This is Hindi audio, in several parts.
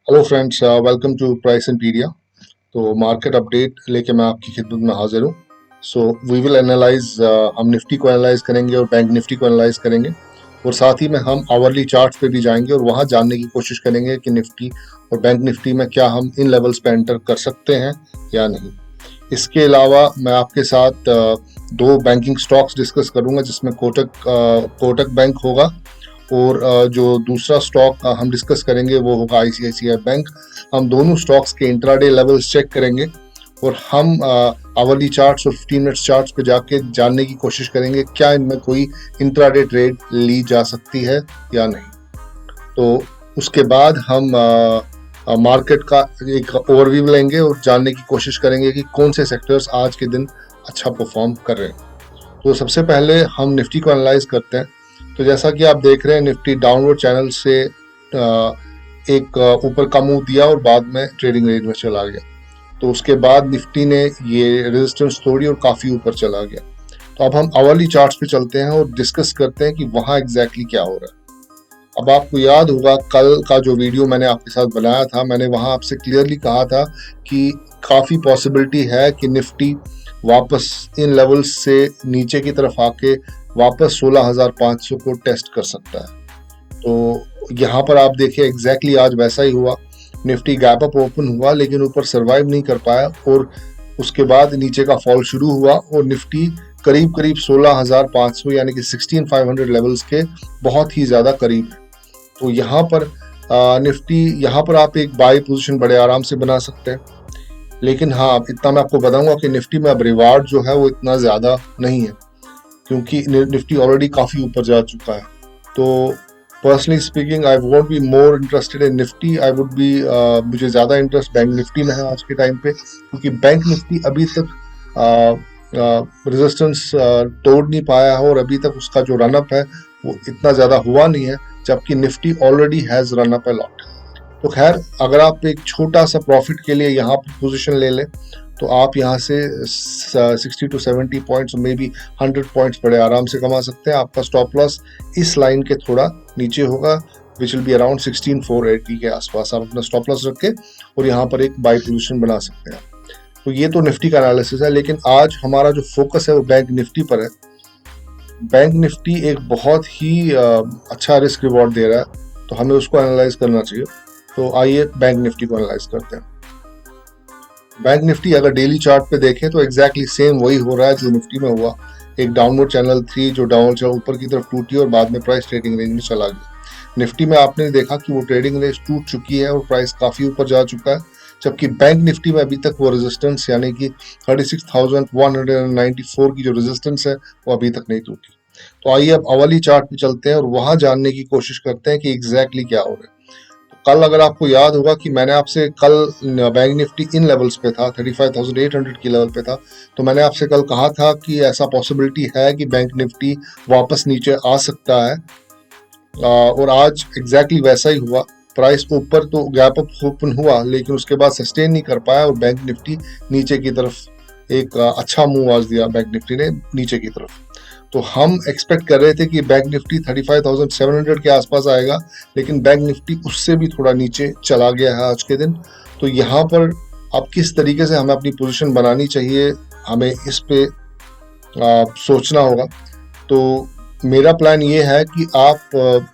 Hello friends, welcome to Price Imperia. तो मार्केट अपडेट लेके मैं आपकी खिदमत में हाजिर हूँ। सो वी विल एनालाइज, हम निफ्टी को एनालाइज करेंगे और बैंक निफ्टी को एनालाइज करेंगे, और साथ ही में हम आवरली चार्ट्स पे भी जाएंगे और वहाँ जानने की कोशिश करेंगे कि निफ्टी और बैंक निफ्टी में क्या हम इन लेवल्स पे एंटर कर सकते हैं या नहीं। इसके अलावा मैं आपके साथ दो बैंकिंग स्टॉक्स डिस्कस करूंगा, जिसमें कोटक बैंक होगा, और जो दूसरा स्टॉक हम डिस्कस करेंगे वो होगा आईसीआईसीआई बैंक। हम दोनों स्टॉक्स के इंट्राडे लेवल्स चेक करेंगे और हम आवरली चार्ट्स और 15 मिनट्स चार्ट्स पे जाके जानने की कोशिश करेंगे क्या इनमें कोई इंट्राडे ट्रेड ली जा सकती है या नहीं। तो उसके बाद हम मार्केट का एक ओवरव्यू लेंगे और जानने की कोशिश करेंगे कि कौन से सेक्टर्स आज के दिन अच्छा परफॉर्म कर रहे हैं। तो सबसे पहले हम निफ्टी को एनालाइज करते हैं। तो जैसा कि आप देख रहे हैं, निफ्टी डाउनवर्ड चैनल से एक ऊपर का मुंह दिया और बाद में ट्रेडिंग रेंज में चला गया। तो उसके बाद निफ्टी ने ये रेजिस्टेंस तोड़ी और काफी ऊपर चला गया। तो अब हम आवरली चार्ट्स पे चलते हैं और डिस्कस करते हैं कि वहां एग्जैक्टली क्या हो रहा है। अब आपको याद होगा कल का जो वीडियो मैंने आपके साथ बनाया था, मैंने वहां आपसे क्लियरली कहा था कि काफी पॉसिबिलिटी है कि निफ्टी वापस इन लेवल्स से नीचे की तरफ आके वापस 16,500 को टेस्ट कर सकता है। तो यहाँ पर आप देखिए एग्जैक्टली आज वैसा ही हुआ। निफ्टी गैप अप ओपन हुआ लेकिन ऊपर सरवाइव नहीं कर पाया और उसके बाद नीचे का फॉल शुरू हुआ और निफ्टी करीब करीब 16,500 यानी कि 16,500 लेवल्स के बहुत ही ज्यादा करीब है। तो यहाँ पर निफ्टी, यहाँ पर आप एक बाय पोजीशन बड़े आराम से बना सकते हैं। लेकिन हाँ, इतना मैं आपको बताऊंगा कि निफ्टी में अब रिवार्ड जो है वो इतना ज्यादा नहीं है, क्योंकि निफ्टी ऑलरेडी काफी ऊपर जा चुका है। तो personally speaking I won't be more interested in Nifty, I would be मुझे ज्यादा इंटरेस्ट बैंक निफ्टी में है आज के टाइम पे, क्योंकि बैंक निफ्टी अभी तक रेजिस्टेंस तोड़ नहीं पाया है और अभी तक उसका जो रनअप है वो इतना ज्यादा हुआ नहीं है, जबकि Nifty already has run up a lot. तो खैर, अगर आप एक छोटा सा प्रॉफिट के लिए यहाँ पर पोजीशन ले लें तो आप यहाँ से 60 to 70 points, may be 100 points बड़े आराम से कमा सकते हैं। आपका स्टॉप लॉस इस लाइन के थोड़ा नीचे होगा, विच विल बी अराउंड 16,480 के आसपास। आप अपना स्टॉप लॉस रख के और यहाँ पर एक बाय पोजीशन बना सकते हैं। तो ये तो निफ्टी का एनालिसिस है, लेकिन आज हमारा जो फोकस है वो बैंक निफ्टी पर है। बैंक निफ्टी एक बहुत ही अच्छा रिस्क रिवॉर्ड दे रहा है, तो हमें उसको एनालाइज करना चाहिए। तो आइए बैंक निफ्टी को एनालाइज करते हैं। बैंक निफ्टी अगर डेली चार्ट पे देखें तो एग्जैक्टली सेम वही हो रहा है जो निफ्टी में हुआ। एक डाउनवर्ड चैनल 3 जो डाउनवर्ड चैनल ऊपर की तरफ टूटी और बाद में प्राइस ट्रेडिंग रेंज में चला गया। निफ्टी में आपने देखा कि वो ट्रेडिंग रेंज टूट चुकी है और प्राइस काफी ऊपर जा चुका है, जबकि बैंक निफ्टी में अभी तक वो रेजिस्टेंस यानी कि 36,194 की जो रेजिस्टेंस है वो अभी तक नहीं टूटी। तो आइए अब अवली चार्ट पे चलते हैं और वहां जानने की कोशिश करते हैं कि एग्जैक्टली क्या हो रहा है। कल अगर आपको याद होगा कि मैंने आपसे कल बैंक निफ्टी इन लेवल्स पे था, 35,800 की लेवल पे था, तो मैंने आपसे कल कहा था कि ऐसा पॉसिबिलिटी है कि बैंक निफ्टी वापस नीचे आ सकता है, और आज एग्जैक्टली वैसा ही हुआ। प्राइस ऊपर तो गैप अप ओपन हुआ लेकिन उसके बाद सस्टेन नहीं कर पाया और बैंक निफ्टी नीचे की तरफ एक अच्छा मूव आज दिया बैंक निफ्टी ने नीचे की तरफ। तो हम एक्सपेक्ट कर रहे थे कि बैंक निफ्टी 35,700 के आसपास आएगा, लेकिन बैंक निफ्टी उससे भी थोड़ा नीचे चला गया है आज के दिन। तो यहाँ पर अब किस तरीके से हमें अपनी पोजीशन बनानी चाहिए, हमें इस पे सोचना होगा। तो मेरा प्लान ये है कि आप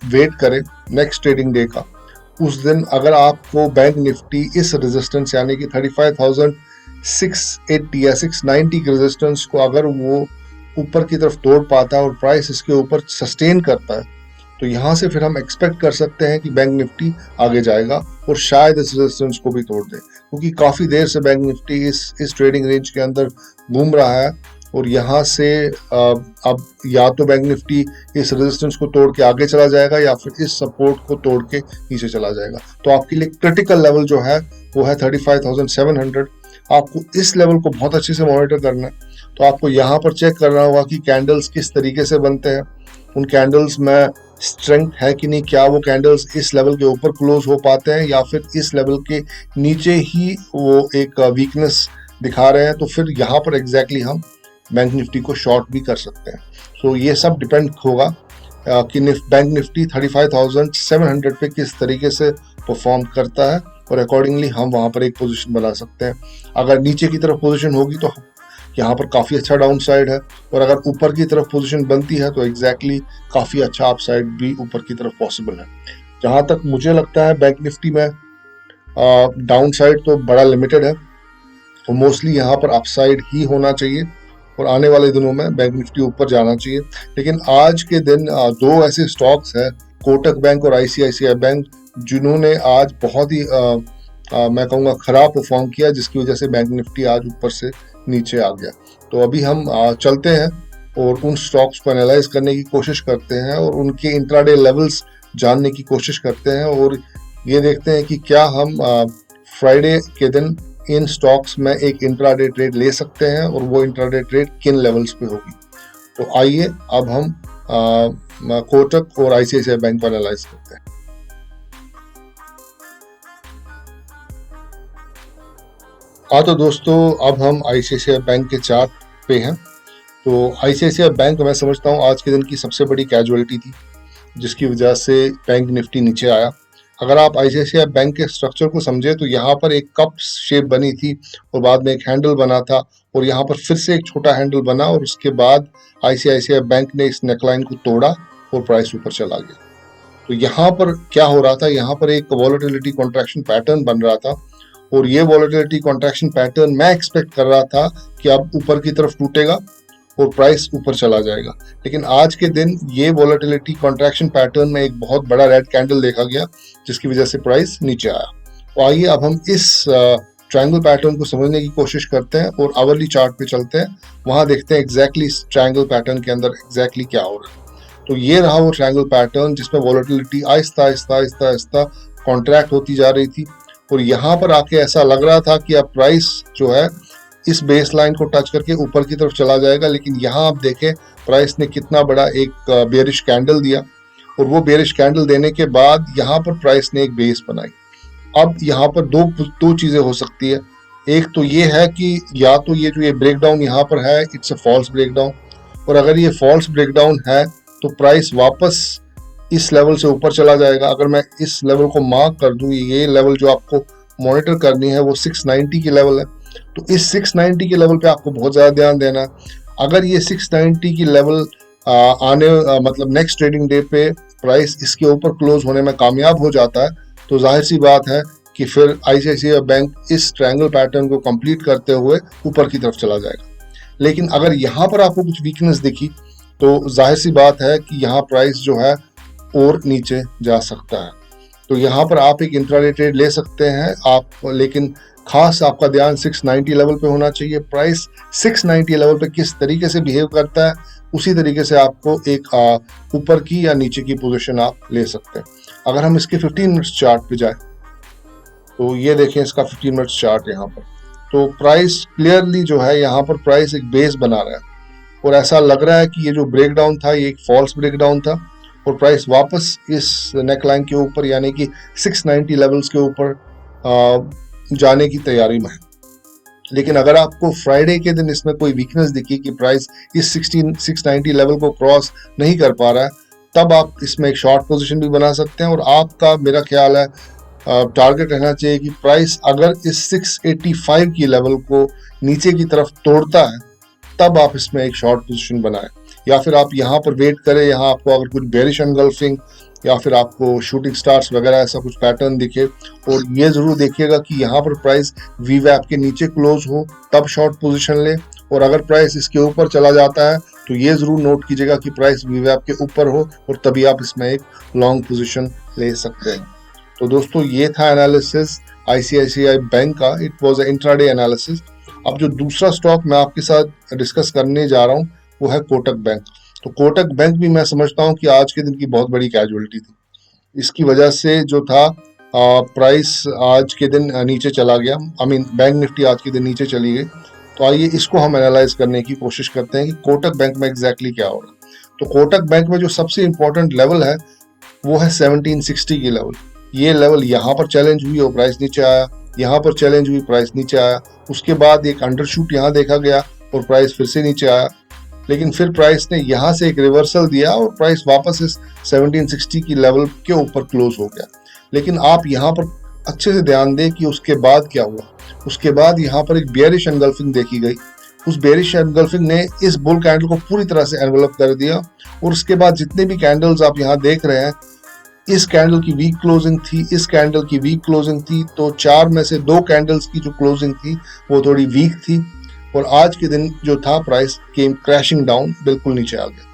वेट करें नेक्स्ट ट्रेडिंग डे का। उस दिन अगर आपको बैंक निफ्टी इस रेजिस्टेंस यानी कि 35,680 या 690 के रेजिस्टेंस को अगर वो ऊपर की तरफ तोड़ पाता है और प्राइस इसके ऊपर सस्टेन करता है, तो यहाँ से फिर हम एक्सपेक्ट कर सकते हैं कि बैंक निफ्टी आगे जाएगा और शायद इस रेजिस्टेंस को भी तोड़ दे, क्योंकि काफी देर से बैंक निफ्टी इस ट्रेडिंग रेंज के अंदर घूम रहा है और यहाँ से अब या तो बैंक निफ्टी इस रेजिस्टेंस को तोड़ के आगे चला जाएगा या फिर इस सपोर्ट को तोड़ के नीचे चला जाएगा। तो आपके लिए क्रिटिकल लेवल जो है वो है 35,700। आपको इस लेवल को बहुत अच्छे से मॉनिटर करना है। तो आपको यहाँ पर चेक करना होगा कि कैंडल्स किस तरीके से बनते हैं, उन कैंडल्स में स्ट्रेंथ है कि नहीं, क्या वो कैंडल्स इस लेवल के ऊपर क्लोज हो पाते हैं या फिर इस लेवल के नीचे ही वो एक वीकनेस दिखा रहे हैं। तो फिर यहाँ पर एग्जैक्टली हम बैंक निफ्टी को शॉर्ट भी कर सकते हैं। तो ये सब डिपेंड होगा कि बैंक निफ्टी 35,700 पे किस तरीके से परफॉर्म करता है और अकॉर्डिंगली हम वहाँ पर एक पोजीशन बना सकते हैं। अगर नीचे की तरफ पोजीशन होगी तो यहाँ पर काफ़ी अच्छा डाउन साइड है, और अगर ऊपर की तरफ पोजीशन बनती है तो एग्जैक्टली काफ़ी अच्छा अप साइड भी ऊपर की तरफ पॉसिबल है। जहाँ तक मुझे लगता है बैंक निफ्टी में डाउन साइड तो बड़ा लिमिटेड है, तो मोस्टली यहाँ पर अपसाइड ही होना चाहिए, और आने वाले दिनों में बैंक निफ्टी ऊपर जाना चाहिए। लेकिन आज के दिन दो ऐसे स्टॉक्स हैं, कोटक बैंक और आईसीआईसीआई बैंक, जिन्होंने आज बहुत ही मैं कहूँगा खराब परफॉर्म किया, जिसकी वजह से बैंक निफ्टी आज ऊपर से नीचे आ गया। तो अभी हम चलते हैं और उन स्टॉक्स को एनालाइज करने की कोशिश करते हैं और उनके इंट्राडे लेवल्स जानने की कोशिश करते हैं, और ये देखते हैं कि क्या हम फ्राइडे के दिन इन स्टॉक्स में एक इंट्राडे ट्रेड ले सकते हैं, और वो इंट्राडे ट्रेड किन लेवल्स पे होगी। तो आइए अब हम कोटक और आईसीआईसीआई बैंक को एनालाइज करते हैं। तो दोस्तों, अब हम आईसीआईसीआई बैंक के चार्ट पे हैं। तो आईसीआईसीआई बैंक मैं समझता हूँ आज के दिन की सबसे बड़ी कैजुअलिटी थी, जिसकी वजह से बैंक निफ्टी नीचे आया। अगर आप आईसीआईसीआई बैंक के स्ट्रक्चर को समझे तो यहाँ पर एक कप शेप बनी थी, और बाद में एक हैंडल बना था, और यहाँ पर फिर से एक छोटा हैंडल बना, और उसके बाद आईसीआईसीआई बैंक ने इस नेकलाइन को तोड़ा और प्राइस ऊपर चला गया। तो यहाँ पर क्या हो रहा था, यहाँ पर एक वॉलेटिलिटी कॉन्ट्रैक्शन पैटर्न बन रहा था, और ये वॉलेटिलिटी कॉन्ट्रैक्शन पैटर्न मैं एक्सपेक्ट कर रहा था कि अब ऊपर की तरफ टूटेगा और प्राइस ऊपर चला जाएगा। लेकिन आज के दिन ये वॉलेटिलिटी कॉन्ट्रैक्शन पैटर्न में एक बहुत बड़ा रेड कैंडल देखा गया, जिसकी वजह से प्राइस नीचे आया। तो आइए अब हम इस ट्रायंगल पैटर्न को समझने की कोशिश करते हैं और आवरली चार्ट पे चलते हैं, वहां देखते हैं एग्जैक्टली इस ट्रायंगल पैटर्न के अंदर एग्जैक्टली क्या हो रहा है। तो ये रहा वो ट्रायंगल पैटर्न जिसमें वॉलेटिलिटी आहिस्ता आहिस्ता आहिस्ता आहिस्ता कॉन्ट्रैक्ट होती जा रही थी, और यहाँ पर आके ऐसा लग रहा था कि अब प्राइस जो है इस बेस लाइन को टच करके ऊपर की तरफ चला जाएगा। लेकिन यहाँ आप देखें प्राइस ने कितना बड़ा एक बेयरिश कैंडल दिया, और वो बेयरिश कैंडल देने के बाद यहाँ पर प्राइस ने एक बेस बनाई। अब यहाँ पर दो चीजें हो सकती है। एक तो ये है कि या तो ये जो ये ब्रेकडाउन यहाँ पर है, इट्स अ फॉल्स ब्रेकडाउन, और अगर ये फॉल्स ब्रेकडाउन है तो प्राइस वापस इस लेवल से ऊपर चला जाएगा। अगर मैं इस लेवल को मार्क कर दूं, ये लेवल जो आपको मॉनिटर करनी है वो 690 की लेवल है, तो इस 690 के लेवल पे आपको बहुत ज़्यादा ध्यान देना है। अगर ये 690 की लेवल मतलब नेक्स्ट ट्रेडिंग डे पे प्राइस इसके ऊपर क्लोज होने में कामयाब हो जाता है, तो जाहिर सी बात है कि फिर आईसीआईसीआई बैंक इस ट्रायंगल पैटर्न को कंप्लीट करते हुए ऊपर की तरफ चला जाएगा। लेकिन अगर यहाँ पर आपको कुछ वीकनेस दिखी तो जाहिर सी बात है कि यहाँ प्राइस जो है और नीचे जा सकता है। तो यहाँ पर आप एक इंट्राडे ट्रेड ले सकते हैं आप, लेकिन खास आपका ध्यान 690 लेवल पे होना चाहिए। प्राइस 690 लेवल पे किस तरीके से बिहेव करता है, उसी तरीके से आपको एक ऊपर की या नीचे की पोजीशन आप ले सकते हैं। अगर हम इसके 15 मिनट्स चार्ट पे जाए तो ये देखें इसका 15 मिनट्स चार्ट यहाँ पर, तो प्राइस क्लियरली जो है यहाँ पर प्राइस एक बेस बना रहा है, और ऐसा लग रहा है कि ये जो ब्रेकडाउन था ये एक फॉल्स ब्रेकडाउन था, और प्राइस वापस इस नेकलाइन के ऊपर यानी कि 690 लेवल्स के ऊपर जाने की तैयारी में है। लेकिन अगर आपको फ्राइडे के दिन इसमें कोई वीकनेस दिखी कि प्राइस इस 690 लेवल को क्रॉस नहीं कर पा रहा है, तब आप इसमें एक शॉर्ट पोजीशन भी बना सकते हैं। और आपका मेरा ख्याल है टारगेट रहना चाहिए कि प्राइस अगर इस 685 की लेवल को नीचे की तरफ तोड़ता है तब आप इसमें एक शॉर्ट पोजीशन बनाएं, या फिर आप यहाँ पर वेट करें। यहाँ आपको अगर कुछ बेरिश एनगल्फिंग या फिर आपको शूटिंग स्टार्स वगैरह ऐसा कुछ पैटर्न दिखे, और ये जरूर देखिएगा कि यहाँ पर प्राइस वीवैप के नीचे क्लोज हो तब शॉर्ट पोजीशन ले, और अगर प्राइस इसके ऊपर चला जाता है तो ये जरूर नोट कीजिएगा कि प्राइस वीवैप के ऊपर हो, और तभी आप इसमें एक लॉन्ग पोजीशन ले सकते हैं। तो दोस्तों, ये था एनालिसिस आईसीआईसीआई बैंक का। It was a intraday analysis. अब जो दूसरा स्टॉक मैं आपके साथ डिस्कस करने जा रहा हूँ वो है कोटक बैंक। तो कोटक बैंक भी मैं समझता हूँ कि आज के दिन की बहुत बड़ी कैजुअलिटी थी। इसकी वजह से जो था प्राइस आज के दिन नीचे चला गया, बैंक निफ्टी आज के दिन नीचे चली गई। तो आइए इसको हम एनालाइज करने की कोशिश करते हैं कि कोटक बैंक में एग्जैक्टली क्या हो रहा है। तो कोटक बैंक में जो सबसे इंपॉर्टेंट लेवल है वो है 1760 की लेवल। ये लेवल यहाँ पर चैलेंज हुई और प्राइस नीचे आया, यहाँ पर चैलेंज हुई, प्राइस नीचे आया, उसके बाद एक अंडरशूट यहाँ देखा गया और प्राइस फिर से नीचे आया। लेकिन फिर प्राइस ने यहाँ से एक रिवर्सल दिया और प्राइस वापस इस 1760 की लेवल के ऊपर क्लोज हो गया। लेकिन आप यहाँ पर अच्छे से ध्यान दें कि उसके बाद क्या हुआ। उसके बाद यहाँ पर एक बेयरिश एनगल्फिंग देखी गई। उस बेयरिश एनगल्फिंग ने इस बुल कैंडल को पूरी तरह से एनवलप कर दिया और उसके बाद जितने भी कैंडल्स आप यहाँ देख रहे हैं, इस कैंडल की वीक क्लोजिंग थी, इस कैंडल की वीक क्लोजिंग थी, तो 4 में से 2 कैंडल्स की जो क्लोजिंग थी वो थोड़ी वीक थी और आज के दिन जो था प्राइस केम क्रैशिंग डाउन, बिल्कुल नीचे आ गया।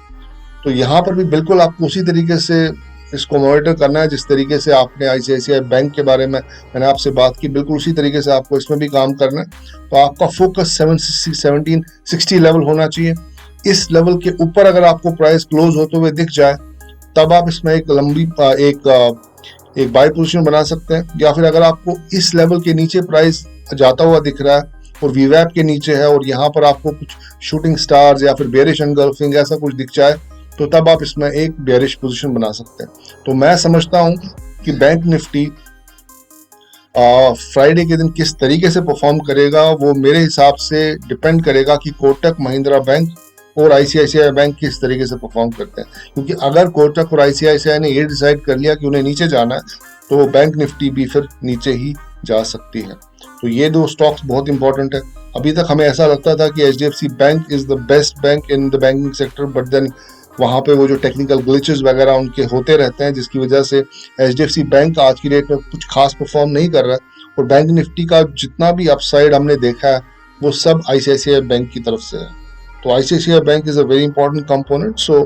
तो यहाँ पर भी बिल्कुल आपको उसी तरीके से इसको मॉनिटर करना है जिस तरीके से आपने आईसीआईसीआई बैंक के बारे में मैंने आपसे बात की, बिल्कुल उसी तरीके से आपको इसमें भी काम करना है। तो आपका फोकस 1760 लेवल होना चाहिए। इस लेवल के ऊपर अगर आपको प्राइस क्लोज होते हुए दिख जाए तब आप इसमें एक लंबी एक बाय पोजीशन बना सकते हैं, या फिर अगर आपको इस लेवल के नीचे प्राइस जाता हुआ दिख रहा है और वीवैप के नीचे है और यहाँ पर आपको कुछ शूटिंग स्टार्स या फिर बेरिश एनगल्फिंग ऐसा कुछ दिख जाए तो तब आप इसमें एक बेरिश पोजीशन बना सकते हैं। तो मैं समझता हूं कि बैंक निफ्टी फ्राइडे के दिन किस तरीके से परफॉर्म करेगा वो मेरे हिसाब से डिपेंड करेगा कि कोटक महिंद्रा बैंक और आईसीआईसीआई बैंक किस तरीके से परफॉर्म करते हैं। क्योंकि अगर कोटक और आईसीआईसीआई ने ये डिसाइड कर लिया कि उन्हें नीचे जाना है तो बैंक निफ्टी भी फिर नीचे ही जा सकती है। तो ये 2 स्टॉक्स बहुत इंपॉर्टेंट है। अभी तक हमें ऐसा लगता था कि HDFC bank is the best bank in the banking sector, but then वहाँ पे वो जो टेक्निकल ग्लिचेस वगैरह उनके होते रहते हैं जिसकी वजह से एचडीएफसी बैंक आज की डेट में कुछ खास परफॉर्म नहीं कर रहा है और बैंक निफ्टी का जितना भी अपसाइड हमने देखा है वो सब आईसीआईसीआई बैंक की तरफ से है। तो ICICI bank is a very important component. So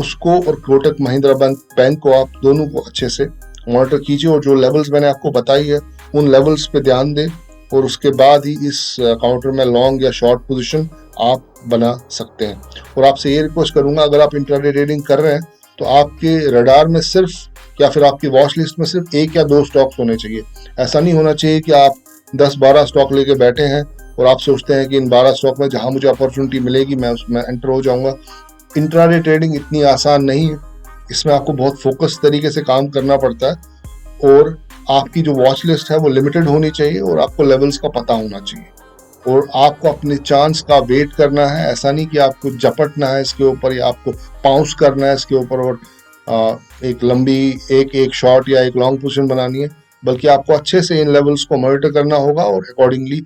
उसको और कोटक महिंद्रा बैंक को आप दोनों को अच्छे से मॉनिटर कीजिए और जो लेवल्स मैंने आपको बताई है उन लेवल्स पे ध्यान दें और उसके बाद ही इस काउंटर में लॉन्ग या शॉर्ट पोजीशन आप बना सकते हैं। और आपसे ये रिक्वेस्ट करूंगा, अगर आप इंट्राडे ट्रेडिंग कर रहे हैं तो आपके रडार में सिर्फ या फिर आपकी वॉच लिस्ट में सिर्फ 1 या 2 स्टॉक्स होने चाहिए। ऐसा नहीं होना चाहिए कि आप 10-12 स्टॉक लेके बैठे हैं और आप सोचते हैं कि इन 12 स्टॉक में जहां मुझे अपॉर्चुनिटी मिलेगी मैं उसमें एंटर हो जाऊंगा। इंट्राडे ट्रेडिंग इतनी आसान नहीं है, इसमें आपको बहुत फोकस तरीके से काम करना पड़ता है और आपकी जो वॉच लिस्ट है वो लिमिटेड होनी चाहिए और आपको लेवल्स का पता होना चाहिए और आपको अपने चांस का वेट करना है। ऐसा नहीं कि आपको झपटना है इसके ऊपर या आपको पाउंस करना है इसके ऊपर और एक लंबी एक शॉर्ट या एक लॉन्ग पोजीशन बनानी है, बल्कि आपको अच्छे से इन लेवल्स को मॉनिटर करना होगा और accordingly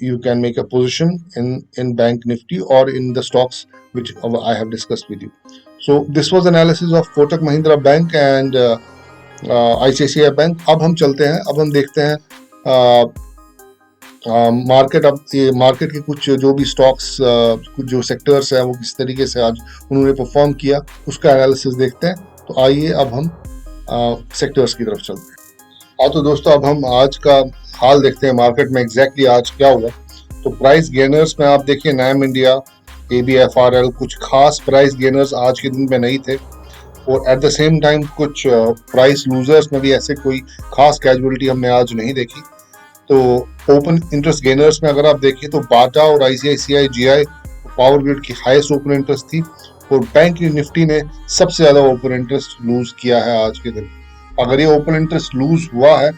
you can make a position in bank nifty or in the stocks which I have discussed with you. So this was analysis of Kotak Mahindra Bank and ICICI Bank. अब हम चलते हैं, अब हम देखते हैं मार्केट। अब ये मार्केट के कुछ जो भी स्टॉक्स कुछ जो सेक्टर्स हैं वो किस तरीके से आज उन्होंने परफॉर्म किया उसका एनालिसिस देखते हैं। तो आइए अब हम सेक्टर्स की तरफ चलते हैं। तो दोस्तों अब हम आज का हाल देखते हैं मार्केट में एग्जैक्टली आज क्या हुआ। तो प्राइस गेनर्स में आप देखिए नैम इंडिया, ABFRL, कुछ खास प्राइस गेनर्स आज के दिन में नहीं थे और एट द सेम टाइम कुछ प्राइस लूजर्स में भी ऐसे कोई खास कैजुअलिटी हमने आज नहीं देखी। तो ओपन इंटरेस्ट गेनर्स में अगर आप देखिए तो बाटा और आईसीआईसीआई जीआई पावर ग्रिड की हाईएस्ट ओपन इंटरेस्ट थी और बैंक निफ्टी ने सबसे ज्यादा ओपन इंटरेस्ट लूज किया है आज के दिन। अगर ये ओपन इंटरेस्ट लूज हुआ है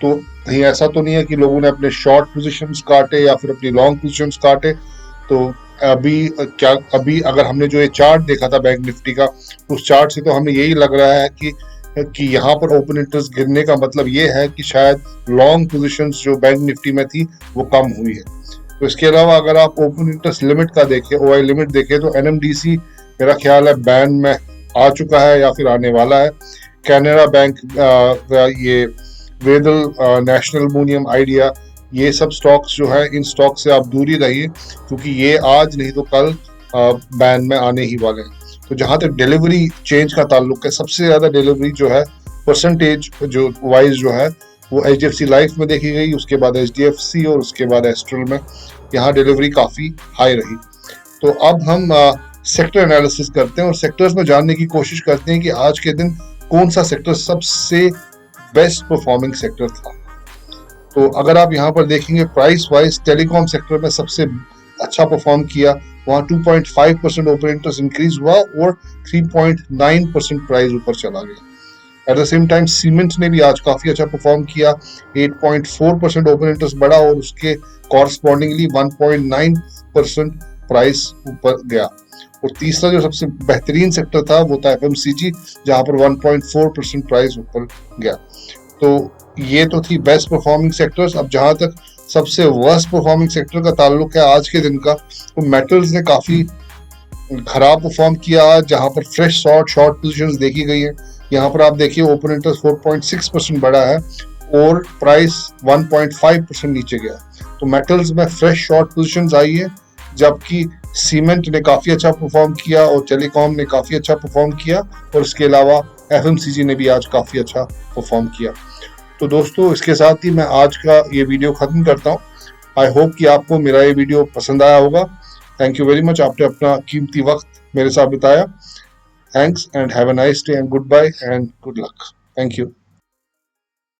तो कहीं ऐसा तो नहीं है कि लोगों ने अपने शॉर्ट पोजीशंस काटे या फिर अपनी लॉन्ग पोजीशंस काटे। तो अभी अगर हमने जो ये चार्ट देखा था बैंक निफ्टी का, उस चार्ट से तो हमें यही लग रहा है कि यहाँ पर ओपन इंटरेस्ट गिरने का मतलब ये है कि शायद लॉन्ग पोजीशंस जो बैंक निफ्टी में थी वो कम हुई है। तो इसके अलावा अगर आप ओपन इंटरेस्ट लिमिट का देखें, OI लिमिट देखें, तो NMDC मेरा ख्याल है बैन में आ चुका है या फिर आने वाला है। कैनरा बैंक, ये वेदल, नेशनल एल्युमिनियम, आइडिया, ये सब स्टॉक्स जो है इन स्टॉक से आप दूरी रहिए क्योंकि ये आज नहीं तो कल बैन में आने ही वाले हैं। तो जहां तक डिलीवरी चेंज का ताल्लुक है, सबसे ज्यादा डिलीवरी जो है परसेंटेज जो वाइज जो है वो HDFC लाइफ में देखी गई, उसके बाद HDFC और उसके बाद एस्ट्रल में यहाँ डिलीवरी काफी हाई रही। तो अब हम सेक्टर एनालिसिस करते हैं और सेक्टर्स में जानने की कोशिश करते हैं कि आज के दिन कौन सा सेक्टर सबसे बेस्ट परफॉर्मिंग सेक्टर था। तो अगर आप यहाँ पर देखेंगे प्राइस वाइज टेलीकॉम सेक्टर में सबसे अच्छा परफॉर्म किया, वहाँ 2.5% ओपन इंटरेस्ट इंक्रीज हुआ और 3.9% प्राइस ऊपर चला गया। At the same time cement ने भी आज काफी अच्छा परफॉर्म किया, 8.4% ओपन इंटरेस्ट बढ़ा और उसके कॉरस्पॉन्डिंगली 1.9% प्राइस ऊपर गया। और तीसरा जो सबसे बेहतरीन सेक्टर था वो था FMCG, जहां पर 1.4% प्राइस ऊपर गया। तो ये तो थी बेस्ट परफॉर्मिंग सेक्टर्स। अब जहां तक सबसे वर्स्ट परफॉर्मिंग सेक्टर का ताल्लुक है आज के दिन का, तो मेटल्स ने काफी खराब परफॉर्म किया। जहां पर फ्रेश शॉर्ट पोजीशंस देखी गई है। यहाँ पर आप देखिए ओपन इंटरेस्ट 4.6% बढ़ा है और प्राइस 1.5% नीचे गया। तो मेटल्स में फ्रेश शॉर्ट पोजीशंस आई है, जबकि सीमेंट ने काफी अच्छा परफॉर्म किया और टेलीकॉम ने काफी अच्छा परफॉर्म किया, और इसके अलावा एफएमसीजी ने भी आज काफी अच्छा परफॉर्म किया। तो दोस्तों, इसके साथ ही मैं आज का ये वीडियो खत्म करता हूँ। आई होप कि आपको मेरा ये वीडियो पसंद आया होगा। थैंक यू वेरी मच, आपने अपना कीमती वक्त मेरे साथ बिताया। Thanks and have a nice day and goodbye and good luck. Thank you.